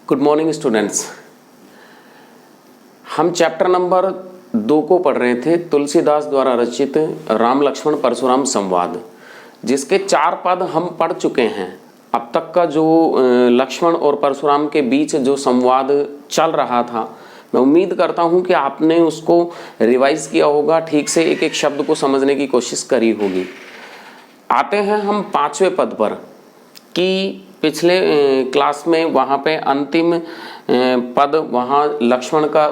Good morning students. हम chapter number 2 को पढ़ रहे थे, तुलसीदास द्वारा रचित राम लक्ष्मण परशुराम संवाद, जिसके 4 पद हम पढ़ चुके हैं। अब तक का जो लक्ष्मण और परशुराम के बीच जो संवाद चल रहा था, मैं उम्मीद करता हूं कि आपने उसको रिवाइज किया होगा, ठीक से एक एक शब्द को समझने की कोशिश करी होगी। आते हैं हम 5वें पद पर कि पिछले क्लास में वहाँ पे अंतिम पद वहाँ लक्ष्मण का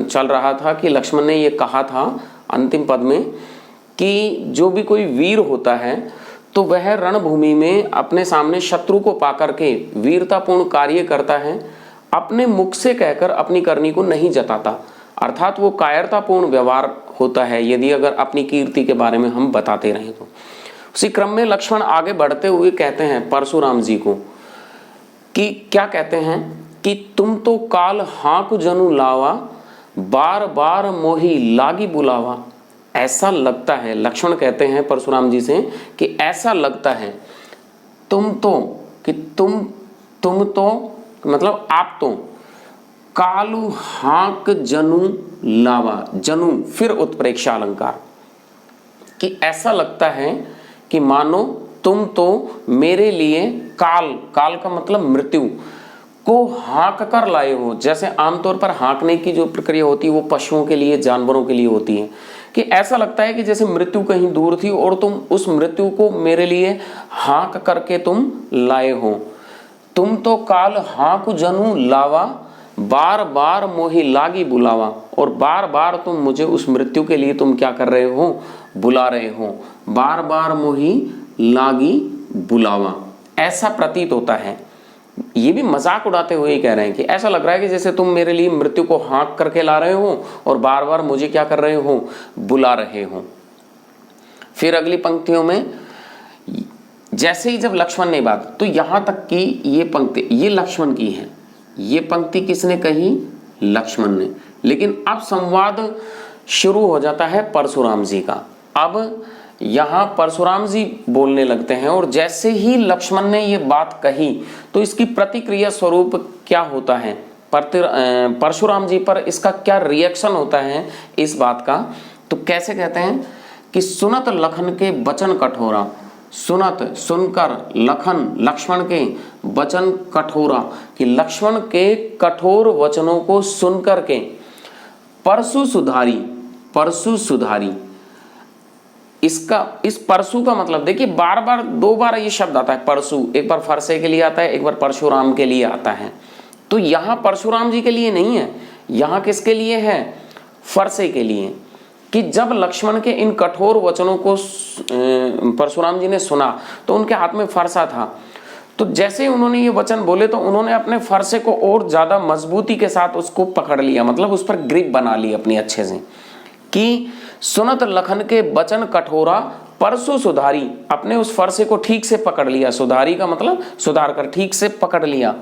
चल रहा था कि लक्ष्मण ने ये कहा था अंतिम पद में कि जो भी कोई वीर होता है तो वह रणभूमि में अपने सामने शत्रु को पाकर के वीरतापूर्ण कार्य करता है, अपने मुख से कहकर अपनी करनी को नहीं जताता, अर्थात वो कायरतापूर्ण व्यवहार होता है यदि अगर अपनी कीर्ति के बारे में हम बताते रहें तो। उसी क्रम में लक्ष्मण आगे बढ़ते हुए कहते हैं परशुराम जी को कि क्या कहते हैं कि तुम तो काल हाँक जनु लावा, बार बार मोही लागी बुलावा। ऐसा लगता है, लक्ष्मण कहते हैं परशुराम जी से कि ऐसा लगता है तुम तो मतलब आप तो कालू हाँक जनु लावा, जनु फिर उत्प्रेक्षा अलंकार, कि ऐसा लगता है कि मानो तुम तो मेरे लिए काल का मतलब मृत्यु को हाँक कर लाए हो। जैसे आमतौर पर हाँकने की जो प्रक्रिया होती है वो पशुओं के लिए, जानवरों के लिए होती है, कि ऐसा लगता है कि जैसे मृत्यु कहीं दूर थी और तुम उस मृत्यु को मेरे लिए हाँक करके तुम लाए हो। तुम तो काल हाँक जनु लावा, बार बार मोही लागी बुलावा, और बार बार तुम मुझे उस मृत्यु के लिए तुम क्या कर रहे हो, बुला रहे हो। बार बार मोही लागी बुलावा, ऐसा प्रतीत होता है। ये भी मजाक उड़ाते हुए ही कह रहे हैं कि ऐसा लग रहा है कि जैसे तुम मेरे लिए मृत्यु को हाँक करके ला रहे हो और बार बार मुझे क्या कर रहे हो, बुला रहे हो। फिर अगली पंक्तियों में जैसे ही जब लक्ष्मण ने बात, तो यहां तक कि ये पंक्ति ये लक्ष्मण की है, ये पंक्ति किसने कही, लक्ष्मण ने। लेकिन अब संवाद शुरू हो जाता है परशुराम जी का। अब यहाँ परशुराम जी बोलने लगते हैं और जैसे ही लक्ष्मण ने ये बात कही तो इसकी प्रतिक्रिया स्वरूप क्या होता है, परशुराम जी पर इसका क्या रिएक्शन होता है इस बात का। तो कैसे कहते हैं कि सुनत लखन के वचन कठोरा, सुनत सुनकर लखन लक्ष्मण के वचन कठोरा, कि लक्ष्मण के कठोर वचनों को सुनकर के परशु सुधारी। इस परशु का मतलब देखिए, बार बार 2 बार ये शब्द आता है परशु, एक बार फरसे के लिए आता है, एक बार परशुराम के लिए आता है। तो यहाँ परशुराम जी के लिए नहीं है, यहाँ किसके लिए है, फरसे के लिए, कि जब लक्ष्मण के इन कठोर वचनों को परशुराम जी ने सुना तो उनके हाथ में फरसा था। तो जैसे ही उन्होंने ये वचन बोले तो उन्होंने अपने फरसे को और ज्यादा मजबूती के साथ उसको पकड़ लिया, मतलब उस पर ग्रिप बना ली अपनी अच्छे से, कि सुनत लखन के वचन कठोरा परसु सुधारी, अपने उस फरसे को ठीक से पकड़ लिया। सुधारी का मतलब सुधार कर, ठीक से पकड़ लिया।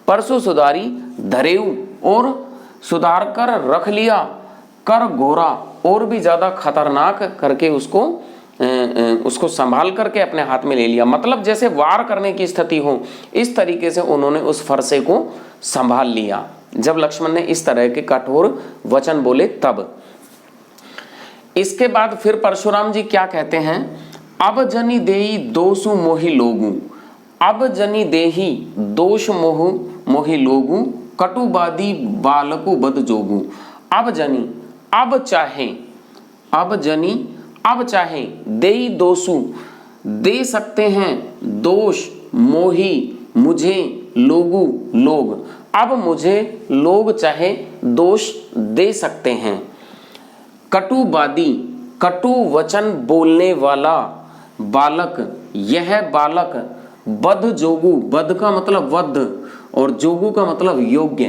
परसु सुधारी धरेऊ, और सुधार कर रख लिया, कर गोरा, और भी ज्यादा खतरनाक करके उसको संभाल करके अपने हाथ में ले लिया। मतलब जैसे वार करने की स्थिति हो, इस तरीके से उन्होंने उस फरसे को संभाल लिया जब लक्ष्मण ने इस तरह के कठोर वचन बोले तब। इसके बाद फिर परशुराम जी क्या कहते हैं, अब जनी देही दोषु मोहि लोगु, अब जनी देही दोष मोहि लोगु, कटुबादी बालकु बद जोगु। अब जनी, अब चाहे देई दोषु, दे सकते हैं दोष, मोही मुझे, लोगु लोग, अब मुझे लोग चाहे दोष दे सकते हैं। कटुबादी, कटु वचन बोलने वाला बालक, यह बालक बद जोगु, बद का मतलब वध और जोगु का मतलब योग्य,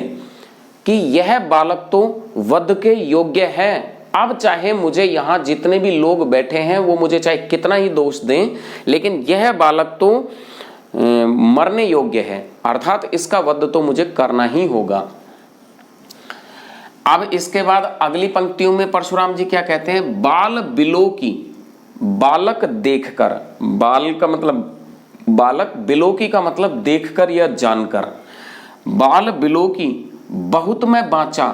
कि यह बालक तो वध के योग्य है। अब चाहे मुझे यहाँ जितने भी लोग बैठे हैं वो मुझे चाहे कितना ही दोष दें, लेकिन यह बालक तो मरने योग्य है, अर्थात इसका वध तो मुझे करना ही होगा। अब इसके बाद अगली पंक्तियों में परशुराम जी क्या कहते हैं, बाल बिलो की, बालक देखकर, बाल का मतलब बालक, बिलोकी का मतलब देखकर या जानकर, बाल बिलो की बहुत मैं बाँचा,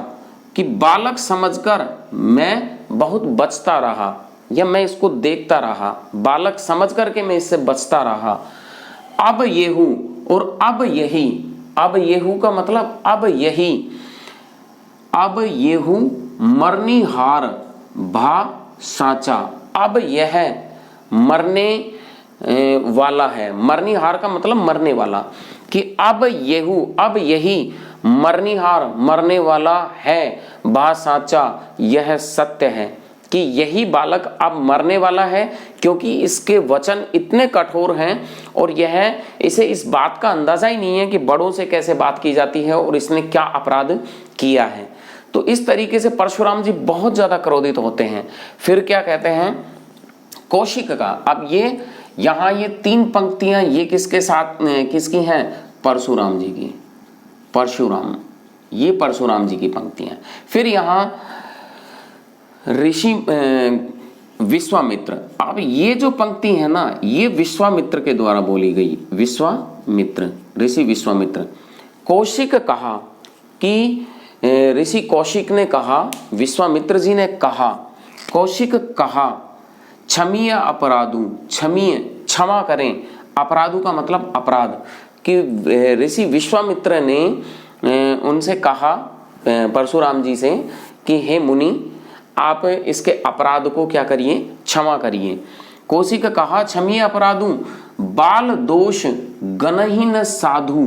कि बालक समझकर मैं बहुत बचता रहा, या मैं इसको देखता रहा, बालक समझ करके मैं इससे बचता रहा। अब ये हूँ और अब यही, अब ये हूँ का मतलब अब यही, अब ये हूँ मरनी हार भा साचा, अब यह मरने वाला है, मरनी हार का मतलब मरने वाला, कि अब ये हूँ, अब यही मरनिहार मरने वाला है, बा साचा यह सत्य है, कि यही बालक अब मरने वाला है, क्योंकि इसके वचन इतने कठोर हैं और यह इसे इस बात का अंदाजा ही नहीं है कि बड़ों से कैसे बात की जाती है और इसने क्या अपराध किया है। तो इस तरीके से परशुराम जी बहुत ज्यादा क्रोधित होते हैं। फिर क्या कहते हैं कौशिक का, अब ये यहाँ ये 3 पंक्तियां ये किसके साथ किसकी हैं, परशुराम जी की, परशुराम, ये परशुराम जी की पंक्तियां। फिर यहाँ ऋषि विश्वामित्र, अब ये जो पंक्ति है ना ये विश्वामित्र के द्वारा बोली गई, विश्वामित्र, ऋषि विश्वामित्र। कौशिक कहा कि ऋषि कौशिक ने कहा, विश्वामित्र जी ने कहा, कौशिक कहा क्षमीय अपराधु, क्षमीय क्षमा करें, अपराधु का मतलब अपराध, कि ऋषि विश्वामित्र ने उनसे कहा परशुराम जी से कि हे मुनि आप इसके अपराध को क्या करिए, क्षमा करिए। कौशिक कहा क्षमीय अपराधु बाल दोष गणहीन साधु,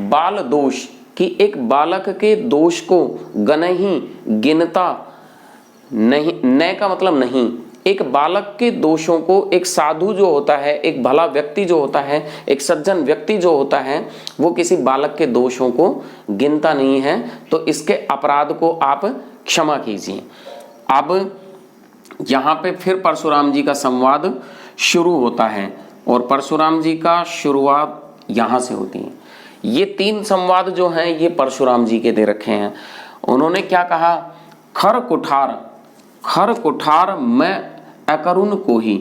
बाल दोष कि एक बालक के दोष को गणही गिनता नहीं, न का मतलब नहीं, एक बालक के दोषों को एक साधु जो होता है, एक भला व्यक्ति जो होता है, एक सज्जन व्यक्ति जो होता है, वो किसी बालक के दोषों को गिनता नहीं है, तो इसके अपराध को आप क्षमा कीजिए। अब यहाँ पे फिर परशुराम जी का संवाद शुरू होता है और परशुराम जी का शुरुआत यहाँ से होती है। ये 3 संवाद जो हैं ये परशुराम जी के दे रखे हैं। उन्होंने क्या कहा, खर कुठार, खर कुठार मैं अकरुण को ही,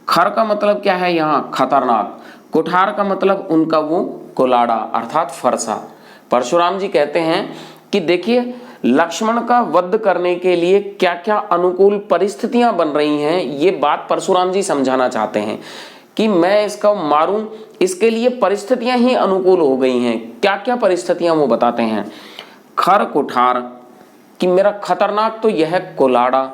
खर का मतलब क्या है यहाँ खतरनाक, कुठार का मतलब उनका वो कुलाड़ा अर्थात फरसा। परशुराम जी कहते हैं कि देखिए लक्ष्मण का वध करने के लिए क्या क्या अनुकूल परिस्थितियां बन रही हैं, ये बात परशुराम जी समझाना चाहते हैं कि मैं इसका मारूं, इसके लिए परिस्थितियां ही अनुकूल हो गई हैं। क्या क्या परिस्थितियां वो बताते हैं। खर कुठार कि मेरा खतरनाक तो यह कुलाड़ा,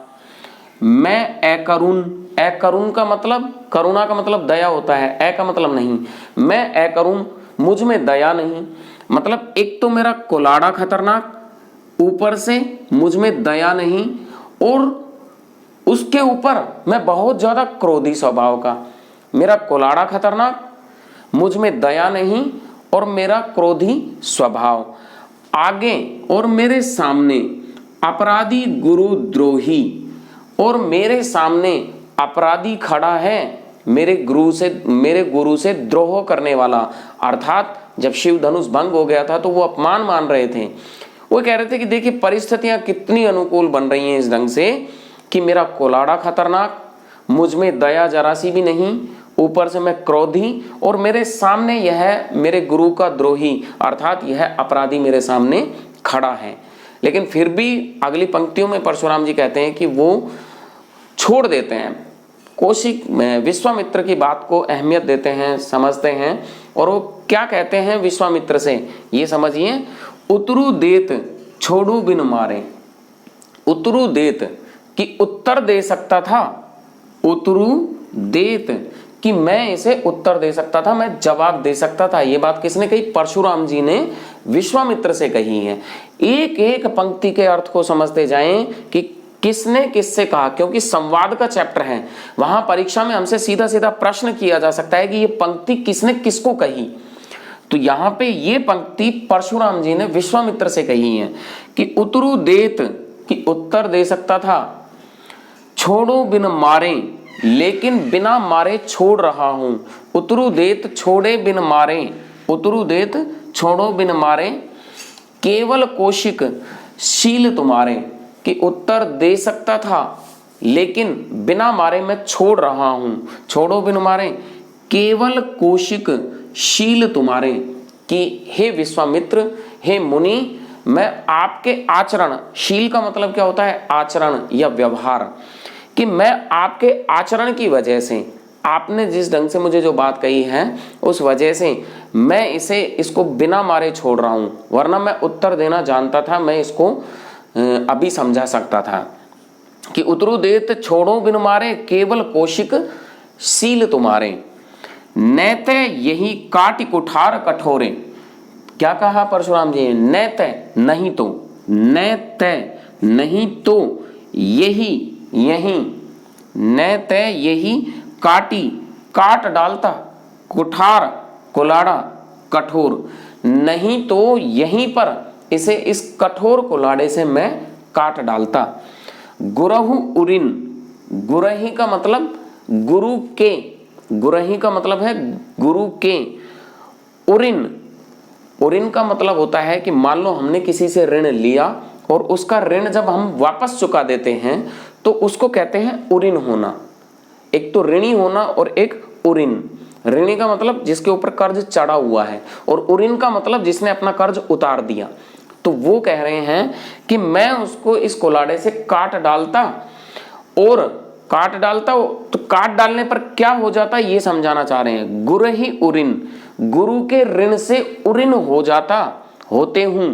मैं अकरुण, अकरुण का मतलब करुणा का मतलब दया होता है, ए का मतलब नहीं, मैं अकरुण मुझ में दया नहीं, मतलब एक तो मेरा कुलाड़ा खतरनाक, ऊपर से मुझ में दया नहीं, और उसके ऊपर मैं बहुत ज्यादा क्रोधी स्वभाव का, मेरा कुलाड़ा खतरनाक, मुझ में दया नहीं और मेरा क्रोधी स्वभाव। आगे और मेरे सामने अपराधी गुरु द्रोही, और मेरे सामने अपराधी खड़ा है मेरे गुरु से द्रोह करने वाला, अर्थात जब शिव धनुष भंग हो गया था तो वो अपमान मान रहे थे। वो कह रहे थे कि देखिए परिस्थितियां कितनी अनुकूल बन रही हैं इस ढंग से कि मेरा कुलाड़ा खतरनाक, मुझ में दया जरा सी भी नहीं, ऊपर से मैं क्रोधी, और मेरे सामने यह मेरे गुरु का द्रोही अर्थात यह अपराधी मेरे सामने खड़ा है। लेकिन फिर भी अगली पंक्तियों में परशुराम जी कहते हैं कि वो छोड़ देते हैं, कौशिक विश्वामित्र की बात को अहमियत देते हैं, समझते हैं, और वो क्या कहते हैं विश्वामित्र से ये समझिए, उतरू देत छोड़ू बिन मारे, उतरू देत कि उत्तर दे सकता था, उतरू देत कि मैं इसे उत्तर दे सकता था, मैं जवाब दे सकता था। ये बात किसने कही, परशुराम जी ने विश्वामित्र से कही है। एक एक पंक्ति के अर्थ को समझते जाएं कि किसने किससे कहा, क्योंकि संवाद का चैप्टर है, वहां परीक्षा में हमसे सीधा सीधा प्रश्न किया जा सकता है कि ये पंक्ति किसने किसको कही। तो यहाँ पे ये पंक्ति परशुराम जी ने विश्वामित्र से कही है कि उतरू देत कि उत्तर दे सकता था, छोड़ो बिन मारे लेकिन बिना मारे छोड़ रहा हूं, उतरू देत छोड़े बिन मारे, उतरू देत छोड़ो बिन मारे, केवल कौशिक शील तुम्हारे कि उत्तर दे सकता था लेकिन बिना मारे मैं छोड़ रहा हूं, छोड़ो बिन मारे, केवल कौशिक शील तुम्हारे कि हे विश्वामित्र हे मुनि मैं आपके आचरण, शील का मतलब क्या होता है आचरण या व्यवहार, कि मैं आपके आचरण की वजह से, आपने जिस ढंग से मुझे जो बात कही है उस वजह से मैं इसको बिना मारे छोड़ रहा हूं, वरना मैं उत्तर देना जानता था, मैं इसको अभी समझा सकता था कि उतरु देत छोड़ो बिन मारे, केवल कौशिक सील तुम्हारे, नैते यही काटि कुठार कठोरे। क्या कहा परशुराम जी, नैते नहीं तो, नैते नहीं तो यही, यही नैते यही काटी काट डालता, कुठार कुलाड़ा कठोर, नहीं तो यहीं पर इसे इस कठोर कुलाड़े से मैं काट डालता। गुरहु उरिन, गुरही का मतलब गुरु के, गुरही का मतलब है गुरु के, उरिन, उरिन का मतलब होता है कि मान लो हमने किसी से ऋण लिया और उसका ऋण जब हम वापस चुका देते हैं तो उसको कहते हैं उरिन होना। एक तो ऋणी होना और एक उरिन। ऋणी का मतलब जिसके ऊपर कर्ज चढ़ा हुआ है और उरिन का मतलब जिसने अपना कर्ज उतार दिया। तो वो कह रहे हैं कि मैं उसको इस कुलाड़े से काट डालता, और काट डालता तो काट डालने पर क्या हो जाता ये समझाना चाह रहे हैं। गुरु ही उरिन, गुरु के ऋण से उरिन हो जाता, होते हूं,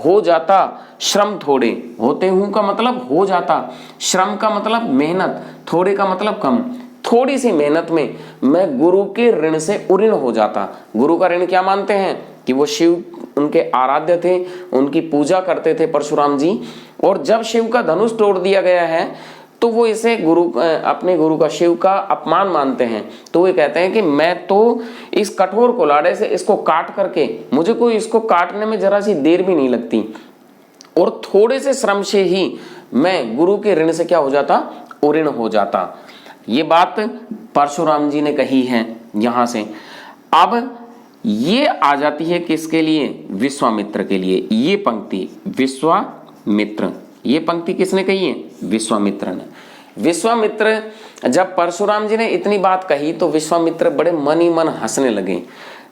हो जाता, श्रम थोड़े, होते हूं का मतलब हो जाता, श्रम का मतलब मेहनत, थोड़े का मतलब कम, थोड़ी सी मेहनत में मैं गुरु के ऋण से उरिन हो जाता। गुरु का ऋण क्या मानते हैं कि वो शिव उनके आराध्य थे, उनकी पूजा करते थे परशुराम जी, और जब शिव का धनुष तोड़ दिया गया है तो वो इसे गुरु, अपने गुरु का, शिव का अपमान मानते हैं। तो वे कहते हैं कि मैं तो इस कठोर कुलाड़े से इसको काट करके, मुझे कोई इसको काटने में जरा सी देर भी नहीं लगती, और थोड़े से श्रम से ही मैं गुरु के ऋण से क्या हो जाता, उऋण हो जाता। ये बात परशुराम जी ने कही है यहां से। अब ये आ जाती है किसके लिए, विश्वामित्र के लिए। ये पंक्ति विश्वामित्र, ये पंक्ति किसने कही है, विश्वामित्र ने। विश्वामित्र, जब परशुराम जी ने इतनी बात कही तो विश्वामित्र बड़े मन ही मन हंसने लगे।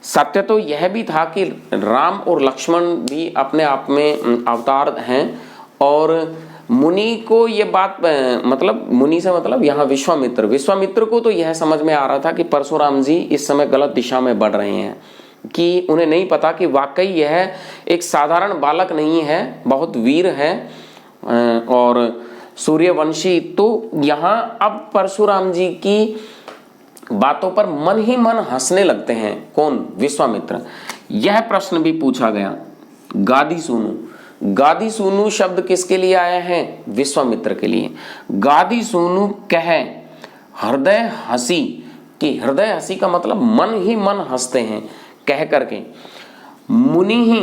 सत्य तो यह भी था कि राम और लक्ष्मण भी अपने आप में अवतार हैं, और मुनि को ये बात, मतलब मुनि से मतलब यहाँ विश्वामित्र, विश्वामित्र को तो यह समझ में आ रहा था कि परशुराम जी इस समय गलत दिशा में बढ़ रहे हैं, कि उन्हें नहीं पता कि वाकई यह एक साधारण बालक नहीं है, बहुत वीर है और सूर्यवंशी। तो यहाँ अब परशुराम जी की बातों पर मन ही मन हंसने लगते हैं। कौन, विश्वामित्र। यह प्रश्न भी पूछा गया, गादी सुनू, गादी सुनू शब्द किसके लिए आया है, विश्वामित्र के लिए। गादी सुनू कह हृदय हंसी, कि हृदय हंसी का मतलब मन ही मन हंसते हैं, कह करके। मुनि ही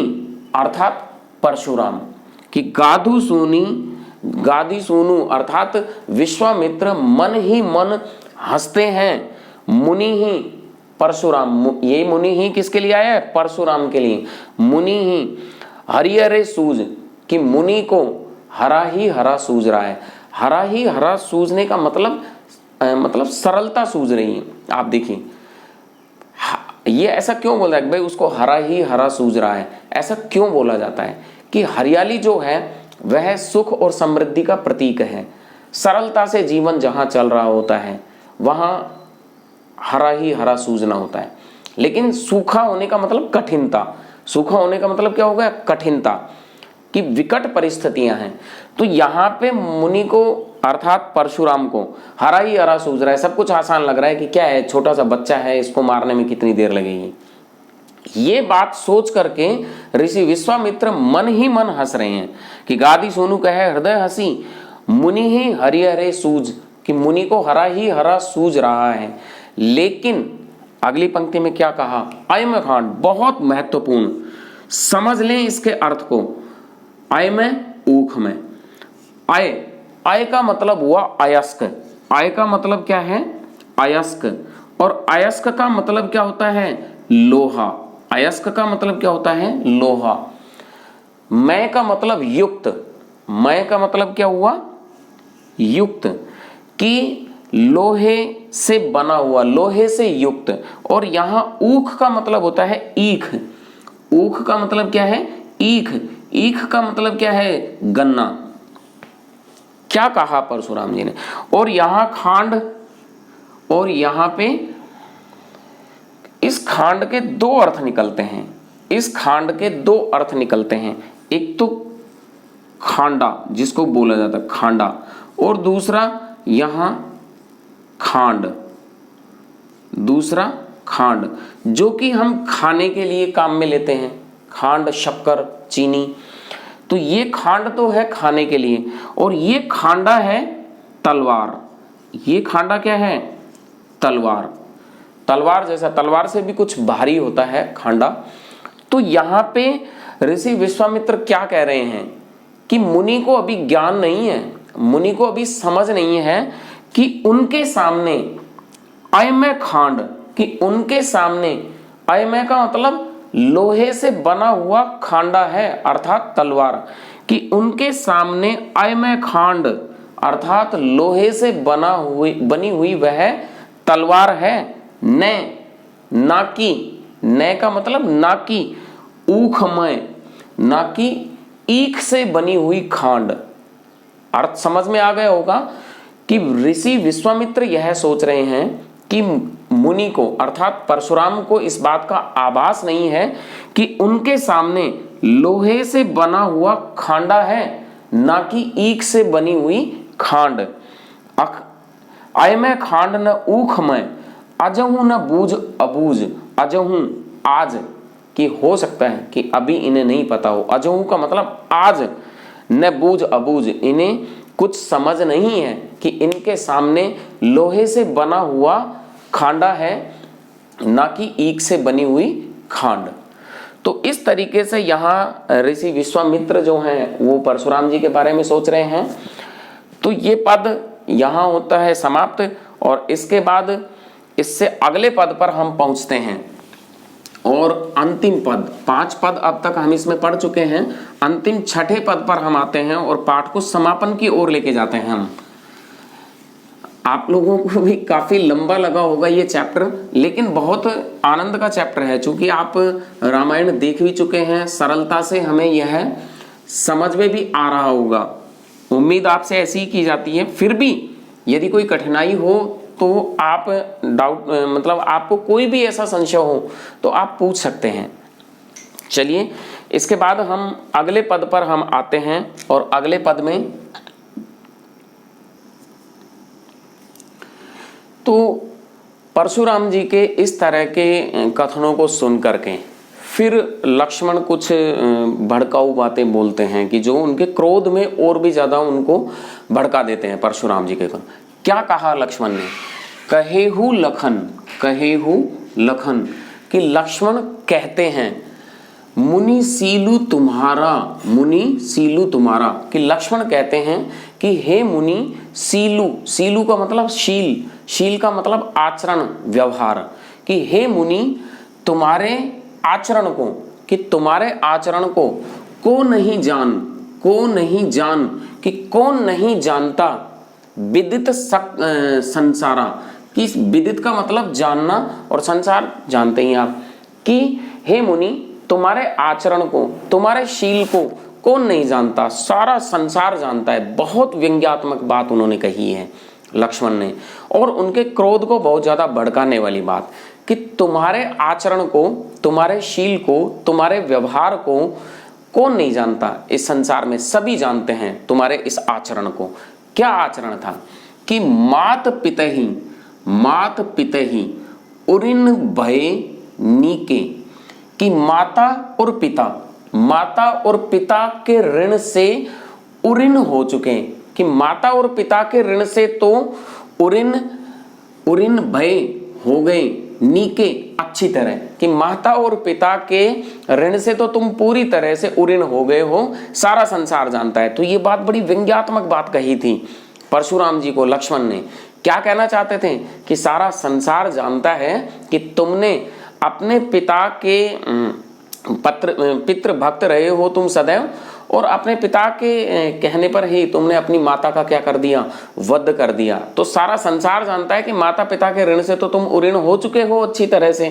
अर्थात परशुराम, कि गाधु सुनी, गादी सुनू अर्थात विश्वामित्र मन ही मन हंसते हैं। मुनि ही परशुराम, ये मुनि ही किसके लिए आया है, परशुराम के लिए। मुनि ही हरिहरे सूझ, कि मुनि को हरा ही हरा सूझ रहा है। हरा ही हरा सूझने का मतलब सरलता सूझ रही है। आप देखिए ये ऐसा क्यों बोल रहा है भाई, उसको हरा ही हरा सूझ रहा है, ऐसा क्यों बोला जाता है कि हरियाली जो है वह सुख और समृद्धि का प्रतीक है। सरलता से जीवन जहां चल रहा होता है वहां हरा ही हरा सूझना होता है। लेकिन सूखा होने का मतलब कठिनता, सूखा होने का मतलब क्या हो गया, कठिनता, कि विकट परिस्थितियां हैं। तो यहाँ पे मुनि को अर्थात परशुराम को हरा ही हरा सूझ रहा है, सब कुछ आसान लग रहा है, कि क्या है, छोटा सा बच्चा है, इसको मारने में कितनी देर लगेगी। ये बात सोच करके ऋषि विश्वामित्र मन ही मन हंस रहे हैं, कि गादी सोनू कहे हृदय हंसी, मुनि ही हरिहरे सूझ, कि मुनि को हरा ही हरा सूझ रहा है। लेकिन अगली पंक्ति में क्या कहा, अय में खांड, बहुत महत्वपूर्ण, समझ लें इसके अर्थ को। अय में, ऊख में, अय, अय का मतलब हुआ अयस्क। अय का मतलब क्या है, अयस्क, और अयस्क का मतलब क्या होता है, लोहा। अयस्क का मतलब क्या होता है, लोहा। मैं का मतलब युक्त, मैं का मतलब क्या हुआ, युक्त, कि लोहे से बना हुआ, लोहे से युक्त। और यहां ऊख का मतलब होता है ईख। ऊख का मतलब क्या है, ईख, ईख का मतलब क्या है? गन्ना। क्या कहा परशुराम जी ने? और यहां खांड, और यहां पे इस खांड के दो अर्थ निकलते हैं, इस खांड के दो अर्थ निकलते हैं। एक तो खांडा जिसको बोला जाता है खांडा, और दूसरा यहां खांड, दूसरा खांड जो कि हम खाने के लिए काम में लेते हैं, खांड, शक्कर, चीनी। तो ये खांड तो है खाने के लिए, और ये खांडा है तलवार। ये खांडा क्या है? तलवार। तलवार जैसा, तलवार से भी कुछ भारी होता है खांडा। तो यहां पे ऋषि विश्वामित्र क्या कह रहे हैं कि मुनि को अभी ज्ञान नहीं है, मुनि को अभी समझ नहीं है कि उनके सामने अयमय खांड, कि उनके सामने, अयमय का मतलब लोहे से बना हुआ खांडा है अर्थात तलवार, कि उनके सामने अयमय खांड अर्थात लोहे से बनी हुई वह तलवार है। न, ना की, न का मतलब ना की, ऊखमय, ना की ईख से बनी हुई खांड। अर्थ समझ में आ गया होगा कि ऋषि विश्वामित्र यह सोच रहे हैं कि मुनि को अर्थात परशुराम को इस बात का आभास नहीं है कि उनके सामने लोहे से बना हुआ खांडा है, ना कि ईख से बनी हुई खांड। अयमय खांड न ऊखमय, अजहू न बूझ अबूझ। अजहू आज, कि हो सकता है कि अभी इन्हें नहीं पता हो। अजहू का मतलब आज, न बूझ अबूझ, इन्हें कुछ समझ नहीं है कि इनके सामने लोहे से बना हुआ खांडा है, ना कि ईख से बनी हुई खांड। तो इस तरीके से यहाँ ऋषि विश्वामित्र जो हैं वो परशुराम जी के बारे में सोच रहे हैं। तो ये पद यहाँ होता है समाप्त, और इसके बाद इससे अगले पद पर हम पहुंचते हैं। और अंतिम पद, 5 पद अब तक हम इसमें पढ़ चुके हैं, अंतिम 6ठे पद पर हम आते हैं और पाठ को समापन की ओर लेके जाते हैं हम। आप लोगों को भी काफी लंबा लगा होगा ये चैप्टर, लेकिन बहुत आनंद का चैप्टर है। चूंकि आप रामायण देख भी चुके हैं, सरलता से हमें यह समझ में भी आ रहा होगा। उम्मीद आपसे ऐसी ही की जाती है। फिर भी यदि कोई कठिनाई हो तो आप डाउट, मतलब आपको कोई भी ऐसा संशय हो तो आप पूछ सकते हैं। चलिए इसके बाद हम अगले पद पर हम आते हैं, और अगले पद में तो परशुराम जी के इस तरह के कथनों को सुन करके फिर लक्ष्मण कुछ भड़काऊ बातें बोलते हैं कि जो उनके क्रोध में और भी ज्यादा उनको भड़का देते हैं परशुराम जी के। क्या कहा लक्ष्मण ने? कहेहु लखन, कहेहु लखन, कि लक्ष्मण कहते हैं मुनि सीलु तुम्हारा, मुनि सीलु तुम्हारा, कि लक्ष्मण कहते हैं कि हे मुनि सीलु, सीलु का मतलब शील, शील का मतलब आचरण, व्यवहार, कि हे मुनि तुम्हारे आचरण को, कि तुम्हारे आचरण को नहीं जान, को नहीं जान, कि कौन नहीं जानता, विदित संसारा, कि विदित का मतलब जानना और संसार जानते ही आप, कि हे मुनि तुम्हारे आचरण को, तुम्हारे शील को कौन नहीं जानता, सारा संसार जानता है। बहुत व्यंग्यात्मक बात उन्होंने कही है लक्ष्मण ने, और उनके क्रोध को बहुत ज्यादा भड़काने वाली बात, कि तुम्हारे आचरण को, तुम्हारे शील को, तुम्हारे व्यवहार को कौन नहीं जानता, इस संसार में सभी जानते हैं तुम्हारे इस आचरण को। क्या आचरण था? कि मात पितहि उरिन भय नीके, कि माता और पिता, माता और पिता के ऋण से उरिन हो चुके, कि माता और पिता के ऋण से तो उरिन भय हो गए, नीके अच्छी तरह, कि माता और पिता के ऋण से तो तुम पूरी तरह से उरिन हो गए हो, सारा संसार जानता है। तो ये बात बड़ी व्यंग्यात्मक बात कही थी परशुराम जी को लक्ष्मण ने। क्या कहना चाहते थे? कि सारा संसार जानता है कि तुमने अपने पिता के पितृ भक्त रहे हो तुम सदैव, और अपने पिता के कहने पर ही तुमने अपनी माता का क्या कर दिया? वध कर दिया। तो सारा संसार जानता है कि माता पिता के ऋण से तो तुम उऋण हो चुके हो अच्छी तरह से।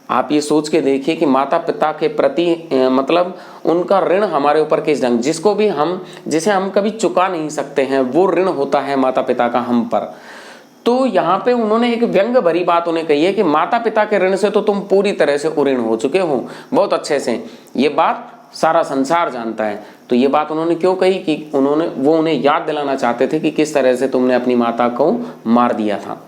आप ये सोच के देखिए कि माता पिता के प्रति मतलब उनका ऋण हमारे ऊपर किस ढंग, जिसको भी हम, जिसे हम कभी चुका नहीं सकते हैं, वो ऋण होता है माता पिता का हम पर। तो यहाँ पे उन्होंने एक व्यंग भरी बात उन्हें कही है कि माता पिता के ऋण से तो तुम पूरी तरह से उऋण हो चुके हो, बहुत अच्छे से, ये बात सारा संसार जानता है। तो ये बात उन्होंने क्यों कही कि वो उन्हें याद दिलाना चाहते थे कि किस तरह से तुमने अपनी माता को मार दिया था।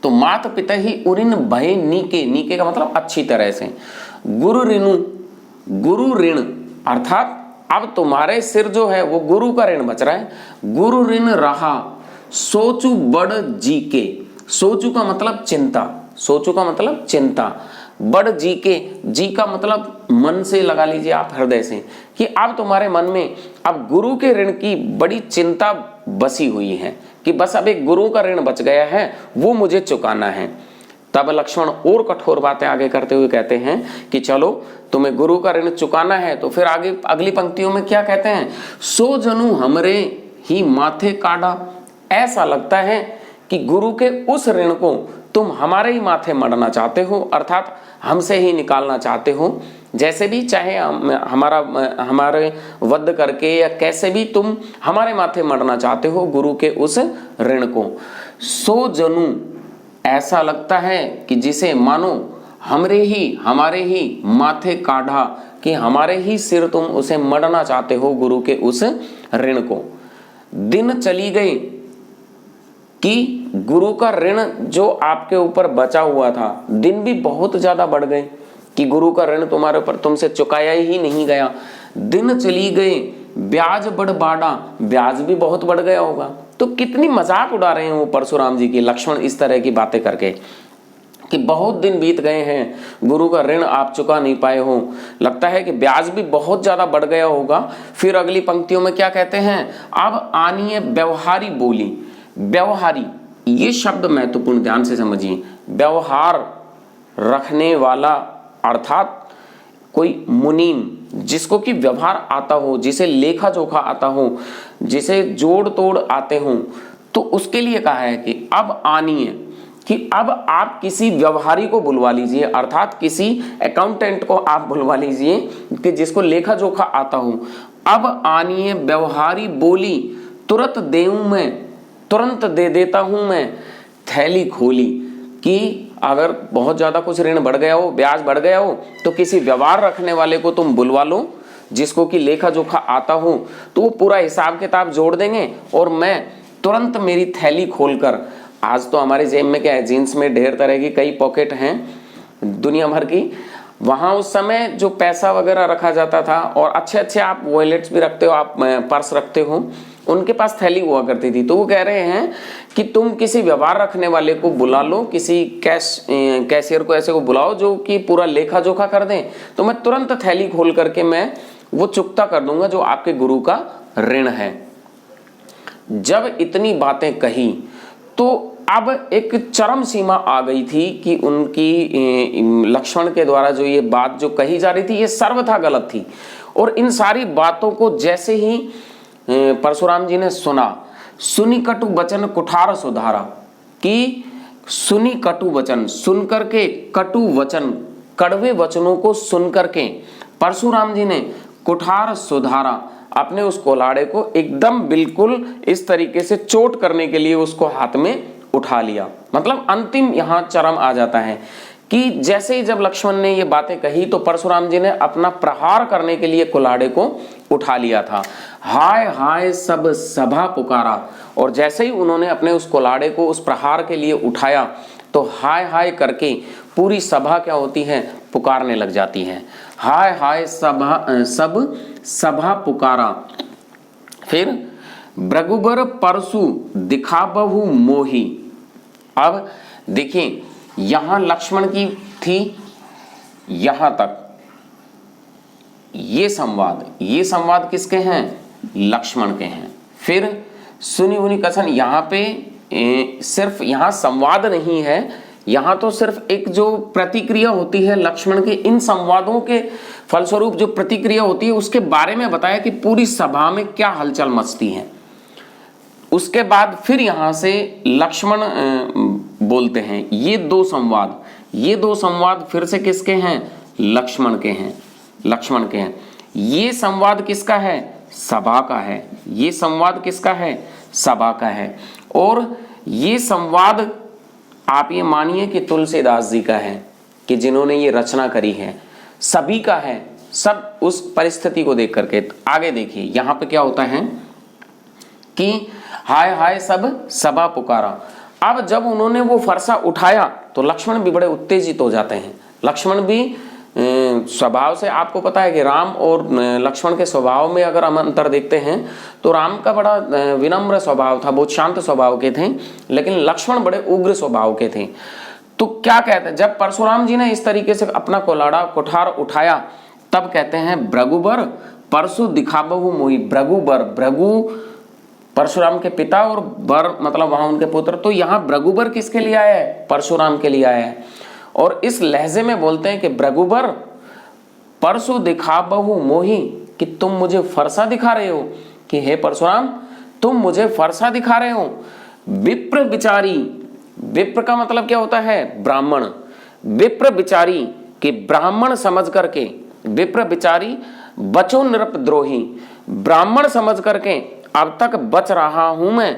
तो माता पिता ही उऋण भय नीके, नीके का मतलब अच्छी तरह से, गुरु ऋणु, गुरु ऋण अर्थात अब तुम्हारे सिर जो है वो गुरु का ऋण बच रहा है। गुरु ऋण रहा सोचू बड़ जी के, सोचू का मतलब चिंता, सोचू का मतलब चिंता, बड़ जी के, जी का मतलब मन से लगा लीजिए आप, हृदय से, कि अब तुम्हारे मन में अब गुरु के ऋण की बड़ी चिंता बसी हुई है कि बस अब एक गुरु का ऋण बच गया है, वो मुझे चुकाना है। तब लक्ष्मण और कठोर बातें आगे करते हुए कहते हैं कि चलो तुम्हें गुरु का ऋण चुकाना है। तो फिर आगे अगली पंक्तियों में क्या कहते हैं, सो जनु हमरे ही माथे काढ़ा, ऐसा लगता है कि गुरु के उस ऋण को तुम हमारे ही माथे मढ़ना चाहते हो, अर्थात हमसे ही निकालना चाहते हो, जैसे भी चाहे हमारे वध करके या कैसे भी तुम हमारे माथे मढ़ना चाहते हो गुरु के उस ऋण को। सो जनु ऐसा लगता है कि जिसे मानो हमारे ही माथे काढ़ा, कि हमारे ही सिर तुम उसे मढ़ना चाहते हो गुरु के उस ऋण को। दिन चली गई कि गुरु का ऋण जो आपके ऊपर बचा हुआ था, दिन भी बहुत ज्यादा बढ़ गए कि गुरु का ऋण तुम्हारे ऊपर तुमसे चुकाया ही नहीं गया। दिन चली गए ब्याज बढ़ बाड़ा, ब्याज भी बहुत बढ़ गया होगा। तो कितनी मजाक उड़ा रहे हैं वो परशुराम जी की, लक्ष्मण इस तरह की बातें करके कि बहुत दिन बीत गए हैं, गुरु का ऋण आप चुका नहीं पाए हो, लगता है कि ब्याज भी बहुत ज्यादा बढ़ गया होगा। फिर अगली पंक्तियों में क्या कहते हैं, अब आनिए व्यवहारी बोली। व्यवहारी ये शब्द महत्वपूर्ण, ध्यान से समझिए। व्यवहार रखने वाला अर्थात कोई मुनीम, जिसको कि व्यवहार आता हो, जिसे लेखा जोखा आता हो, जिसे जोड़ तोड़ आते हो, तो उसके लिए कहा है कि अब आनिए, कि अब आप किसी व्यवहारी को बुलवा लीजिए, अर्थात किसी अकाउंटेंट को आप बुलवा लीजिए कि जिसको लेखा जोखा आता हो। अब आनिए व्यवहारी बोली, तुरंत देऊं मैं, तुरंत दे देता हूं मैं थैली खोली, कि अगर बहुत ज्यादा कुछ ऋण बढ़ गया हो, ब्याज बढ़ गया हो, तो किसी व्यवहार रखने वाले को तुम बुलवा लो, जिसको कि लेखा जोखा आता हो, तो वो पूरा हिसाब किताब जोड़ देंगे और मैं तुरंत मेरी थैली खोलकर, आज तो हमारे जेब में क्या है, जीन्स में ढेर तरह की कई पॉकेट हैं दुनिया भर की, वहां उस समय जो पैसा वगैरह रखा जाता था, और अच्छे अच्छे आप वॉलेट्स भी रखते हो, आप पर्स रखते हो, उनके पास थैली हुआ करती थी। तो वो कह रहे हैं कि तुम किसी व्यवहार रखने वाले को बुला लो, किसी कैशियर को ऐसे को बुलाओ जो कि पूरा लेखा जोखा कर दें, तो मैं तुरंत थैली खोल करके मैं वो चुकता कर दूंगा जो आपके गुरु का ऋण है। जब इतनी बातें कही तो अब एक चरम सीमा आ गई थी कि उनकी लक्ष्मण के द्वारा जो ये बात जो कही जा रही थी ये सर्वथा गलत थी। और इन सारी बातों को जैसे ही परशुराम जी ने सुना, सुनी कटु वचन कुठार सुधारा, कि सुनी कटु वचन, सुन करके कटु वचन, कड़वे वचनों को सुन करके परशुराम जी ने कुठार सुधारा, अपने उस कोलाड़े को एकदम बिल्कुल इस तरीके से चोट करने के लिए उसको हाथ में उठा लिया। मतलब अंतिम यहाँ चरम आ जाता है कि जैसे ही जब लक्ष्मण ने ये बातें कही तो परशुराम जी ने अपना प्रहार करने के लिए कुल्हाड़े को उठा लिया था। हाय हाय सब सभा पुकारा, और जैसे ही उन्होंने अपने उस कुल्हाड़े को उस प्रहार के लिए उठाया तो हाय हाय करके पूरी सभा क्या होती है, पुकारने लग जाती है। हाय हाय सब सभा पुकारा। फिर भृगुबर परशु दिखाबहु मोही। अब देखिए यहां लक्ष्मण की थी यहां तक ये संवाद किसके हैं, लक्ष्मण के हैं। फिर सुनी उनी कथन, यहां पे सिर्फ यहां संवाद नहीं है, यहां तो सिर्फ एक जो प्रतिक्रिया होती है लक्ष्मण के इन संवादों के फलस्वरूप जो प्रतिक्रिया होती है उसके बारे में बताया कि पूरी सभा में क्या हलचल मचती है। उसके बाद फिर यहां से लक्ष्मण बोलते हैं। ये दो संवाद, ये दो संवाद फिर से किसके हैं? लक्ष्मण के हैं, लक्ष्मण के हैं। ये संवाद किसका है? सभा का है। ये संवाद किसका है? सभा का है। और ये संवाद आप ये मानिए कि तुलसीदास जी का है, कि जिन्होंने ये रचना करी है, सभी का है, सब उस परिस्थिति को देख करके। आगे देखिए यहां पे क्या होता है कि हाय हाय सब सभा पुकारा। अब जब उन्होंने वो फरसा उठाया तो लक्ष्मण भी बड़े उत्तेजित हो जाते हैं। लक्ष्मण भी स्वभाव से, आपको पता है कि राम और लक्ष्मण के स्वभाव में अगर हम अंतर देखते हैं तो राम का बड़ा विनम्र स्वभाव था, बहुत शांत स्वभाव के थे, लेकिन लक्ष्मण बड़े उग्र स्वभाव के थे। तो क्या कहते हैं, जब परशुराम जी ने इस तरीके से अपना कुठार उठाया तब कहते हैं भृगुबर परशु दिखाबहु मोहि। भृगुबर, भृगु परशुराम के पिता और बर मतलब वहां उनके पुत्र। तो यहाँ भृगुबर किसके लिए आया है? परशुराम के लिए आया है। और इस लहजे में बोलते हैं कि भृगुबर परशु दिखाबहु मोहि, कि तुम मुझे फरसा दिखा रहे हो, कि हे परशुराम तुम मुझे फरसा दिखा रहे हो। विप्र विचारी, विप्र का मतलब क्या होता है? ब्राह्मण। विप्र विचारी कि ब्राह्मण समझ करके, विप्र विचारी बचो नृपद्रोही, ब्राह्मण समझ करके अब तक बच रहा हूं मैं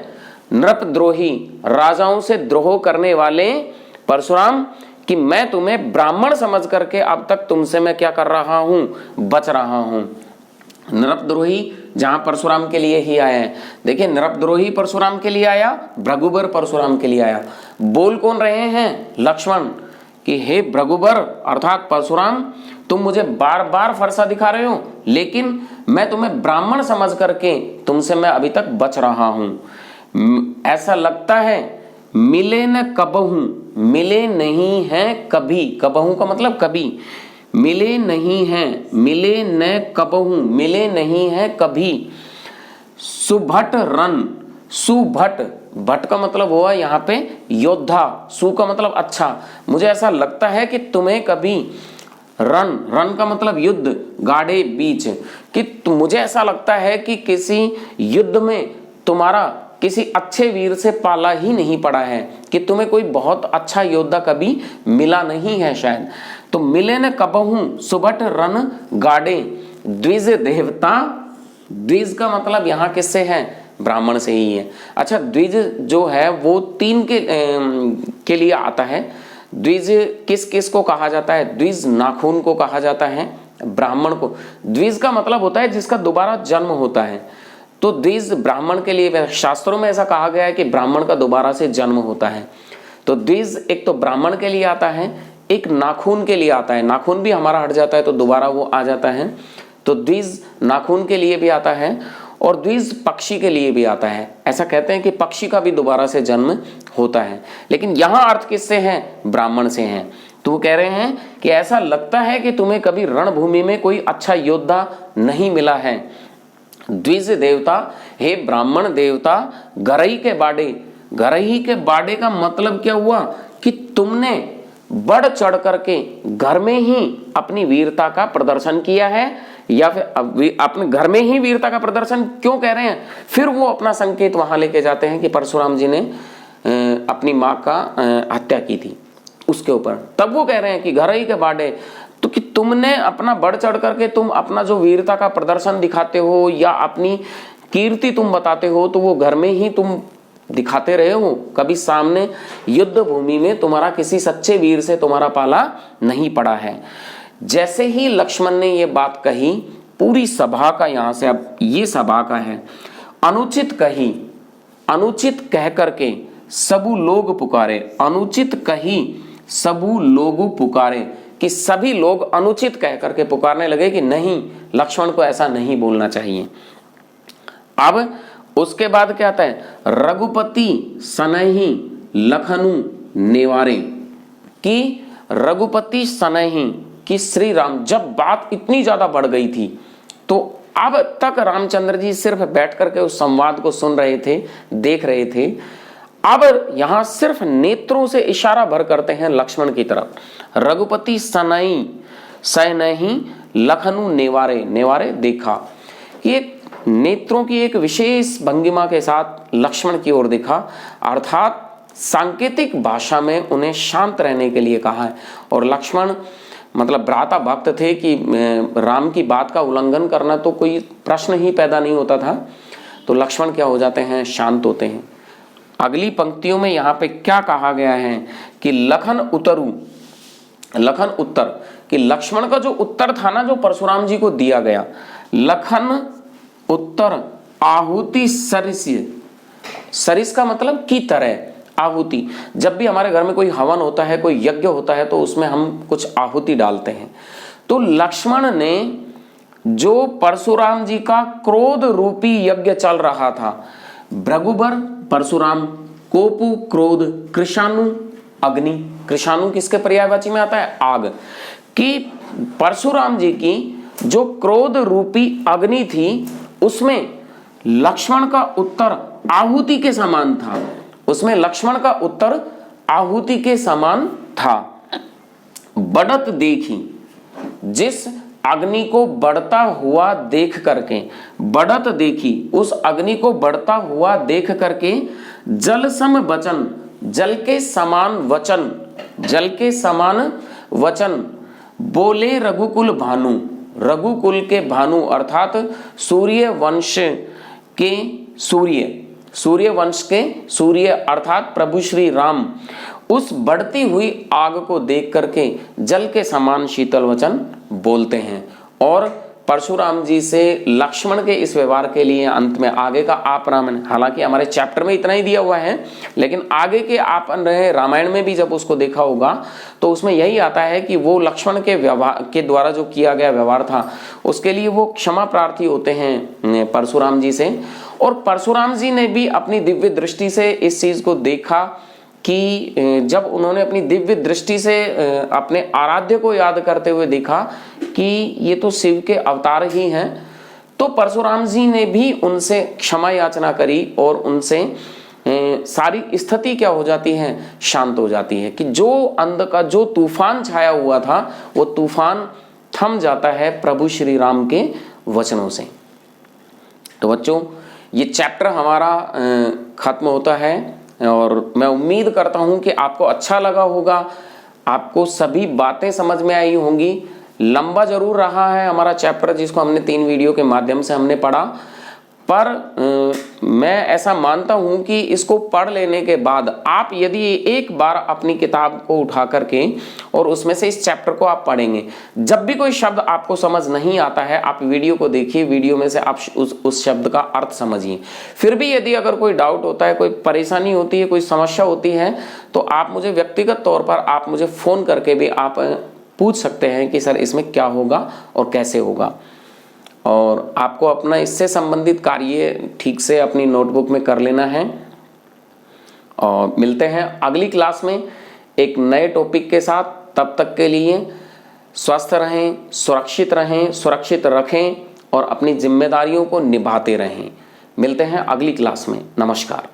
नृपद्रोही, राजाओं से द्रोह करने वाले परशुराम, कि मैं तुम्हें ब्राह्मण समझ करके अब तक तुमसे मैं क्या कर रहा हूं? बच रहा हूं। नृपद्रोही जहां परशुराम के लिए ही आया है। देखिए नृपद्रोही परशुराम के लिए आया, भृगुबर परशुराम के लिए आया। बोल कौन रहे हैं? लक्ष्मण, कि हे भृगुबर अर्थात परशुराम तुम मुझे बार बार फरसा दिखा रहे हो, लेकिन मैं तुम्हें ब्राह्मण समझ करके तुमसे मैं अभी तक बच रहा हूं। ऐसा लगता है मिले न कबहू, मिले नहीं हैं कभी। कबहू का मतलब कभी। मिले नहीं हैं, मिले न कबहू, मिले नहीं हैं कभी। सुभट रन, सुभट, भट का मतलब हुआ यहाँ पे योद्धा, सु का मतलब अच्छा। मुझे ऐसा लगता है कि तुम्हें कभी रन, रन का मतलब युद्ध, गाड़े बीच, कि मुझे ऐसा लगता है कि किसी युद्ध में तुम्हारा किसी अच्छे वीर से पाला ही नहीं पड़ा है, कि तुम्हें कोई बहुत अच्छा योद्धा कभी मिला नहीं है शायद। तो मिले न कबहू सुभट रन गाड़े, द्विज देवता, द्विज का मतलब यहाँ किससे है? ब्राह्मण से ही है। अच्छा द्विज जो है वो तीन के लिए आता है। द्विज किस किस को कहा जाता है? द्विज नाखून को कहा जाता है, ब्राह्मण को। द्विज का मतलब होता है जिसका दोबारा जन्म होता है। तो द्विज ब्राह्मण के लिए, शास्त्रों में ऐसा कहा गया है कि ब्राह्मण का दोबारा से जन्म होता है। तो द्विज एक तो ब्राह्मण के लिए आता है, एक नाखून के लिए आता है। नाखून भी हमारा हट जाता है तो दोबारा वो आ जाता है। तो द्विज नाखून के लिए भी आता है और द्विज पक्षी के लिए भी आता है। ऐसा कहते हैं कि पक्षी का भी दोबारा से जन्म होता है, लेकिन यहाँ अर्थ किससे है? ब्राह्मण से है। तो वो कह रहे हैं कि ऐसा लगता है कि तुम्हें कभी रणभूमि में कोई अच्छा योद्धा नहीं मिला है। द्विज देवता, हे ब्राह्मण देवता, गरई के बाड़े, गरई के बाड़े का मतलब क्या हुआ? कि तुमने बढ़ चढ़ करके घर में ही अपनी वीरता का प्रदर्शन किया है, या फिर अपने घर में ही वीरता का प्रदर्शन क्यों कह रहे हैं? फिर वो अपना संकेत वहां लेके जाते हैं कि परशुराम जी ने अपनी माँ का हत्या की थी उसके ऊपर। तब वो कह रहे हैं कि घर ही के बाड़े, तो कि तुमने अपना बढ़ चढ़ करके तुम अपना जो वीरता का प्रदर्शन दिखाते हो या अपनी कीर्ति तुम बताते हो, तो वो घर में ही तुम दिखाते रहे हो। कभी सामने युद्ध भूमि में तुम्हारा किसी सच्चे वीर से तुम्हारा पाला नहीं पड़ा है। जैसे ही लक्ष्मण ने ये बात कही, पूरी सभा का, यहां से अब ये सभा का है, अनुचित कही, अनुचित कह करके सबू लोग पुकारे। अनुचित कही सबू लोग पुकारे, कि सभी लोग अनुचित कह करके पुकारने लगे कि नहीं, लक्ष्मण को ऐसा नहीं बोलना चाहिए। अब उसके बाद क्या आता है? रघुपति सनहि लखनु नेवारे, कि रघुपति सनहि, कि श्री राम, जब बात इतनी ज्यादा बढ़ गई थी तो अब तक रामचंद्र जी सिर्फ बैठ करके उस संवाद को सुन रहे थे, देख रहे थे। अब यहां सिर्फ नेत्रों से इशारा भर करते हैं लक्ष्मण की तरफ। रघुपति सनहि सनहि लखनु नेवारे, नेवारे देखा, कि एक नेत्रों की एक विशेष भंगिमा के साथ लक्ष्मण की ओर देखा, अर्थात सांकेतिक भाषा में उन्हें शांत रहने के लिए कहा है। और लक्ष्मण मतलब भ्राता भक्त थे कि राम की बात का उल्लंघन करना तो कोई प्रश्न ही पैदा नहीं होता था। तो लक्ष्मण क्या हो जाते हैं, शांत होते हैं। अगली पंक्तियों में यहाँ पे क्या कहा गया है कि लखन उत्तर, कि लक्ष्मण का जो उत्तर था ना, जो परशुराम जी को दिया गया, लखन उत्तर आहुति सरिस का मतलब की तरह आहुति। जब भी हमारे घर में कोई हवन होता है, कोई यज्ञ होता है, तो उसमें हम कुछ आहुति डालते हैं। तो लक्ष्मण ने जो परशुराम जी का क्रोध रूपी यज्ञ चल रहा था, भृगुबर परशुराम, कोपु क्रोध, कृशानु अग्नि, कृशानु किसके पर्यायवाची में आता है, आग, कि परशुराम जी की जो क्रोध रूपी अग्नि थी उसमें लक्ष्मण का उत्तर आहुति के समान था, उसमें लक्ष्मण का उत्तर आहुति के समान था। बढ़त देखी, जिस अग्नि को बढ़ता हुआ देख करके, बढ़त देखी, उस अग्नि को बढ़ता हुआ देख करके, जल सम वचन, जल के समान वचन, जल के समान वचन बोले रघुकुल भानु, रघुकुल के भानु अर्थात सूर्य वंश के सूर्य वंश के सूर्य अर्थात प्रभु श्री राम, उस बढ़ती हुई आग को देख करके जल के समान शीतल वचन बोलते हैं। और परशुराम जी से लक्ष्मण के इस व्यवहार के लिए अंत में आगे का आप रामायण, हालांकि हमारे चैप्टर में इतना ही दिया हुआ है, लेकिन आगे के आप रहे रामायण में भी जब उसको देखा होगा तो उसमें यही आता है कि वो लक्ष्मण के व्यवहार के द्वारा जो किया गया व्यवहार था उसके लिए वो क्षमा प्रार्थी होते हैं परशुराम जी से। और परशुराम जी ने भी अपनी दिव्य दृष्टि से इस चीज को देखा कि जब उन्होंने अपनी दिव्य दृष्टि से अपने आराध्य को याद करते हुए देखा कि ये तो शिव के अवतार ही हैं, तो परशुराम जी ने भी उनसे क्षमा याचना करी और उनसे सारी स्थिति क्या हो जाती है, शांत हो जाती है, कि जो अंध का जो तूफान छाया हुआ था वो तूफान थम जाता है प्रभु श्री राम के वचनों से। तो बच्चों ये चैप्टर हमारा खत्म होता है और मैं उम्मीद करता हूं कि आपको अच्छा लगा होगा, आपको सभी बातें समझ में आई होंगी। लंबा जरूर रहा है हमारा चैप्टर जिसको हमने 3 वीडियो के माध्यम से हमने पढ़ा, पर मैं ऐसा मानता हूं कि इसको पढ़ लेने के बाद आप यदि एक बार अपनी किताब को उठा करके और उसमें से इस चैप्टर को आप पढ़ेंगे, जब भी कोई शब्द आपको समझ नहीं आता है आप वीडियो को देखिए, वीडियो में से आप उस शब्द का अर्थ समझिए। फिर भी यदि अगर कोई डाउट होता है, कोई परेशानी होती है, कोई समस्या होती है, तो आप मुझे व्यक्तिगत तौर पर आप मुझे फ़ोन करके भी आप पूछ सकते हैं कि सर इसमें क्या होगा और कैसे होगा। और आपको अपना इससे संबंधित कार्य ठीक से अपनी नोटबुक में कर लेना है। और मिलते हैं अगली क्लास में एक नए टॉपिक के साथ। तब तक के लिए स्वस्थ रहें, सुरक्षित रहें, सुरक्षित रखें और अपनी जिम्मेदारियों को निभाते रहें। मिलते हैं अगली क्लास में। नमस्कार।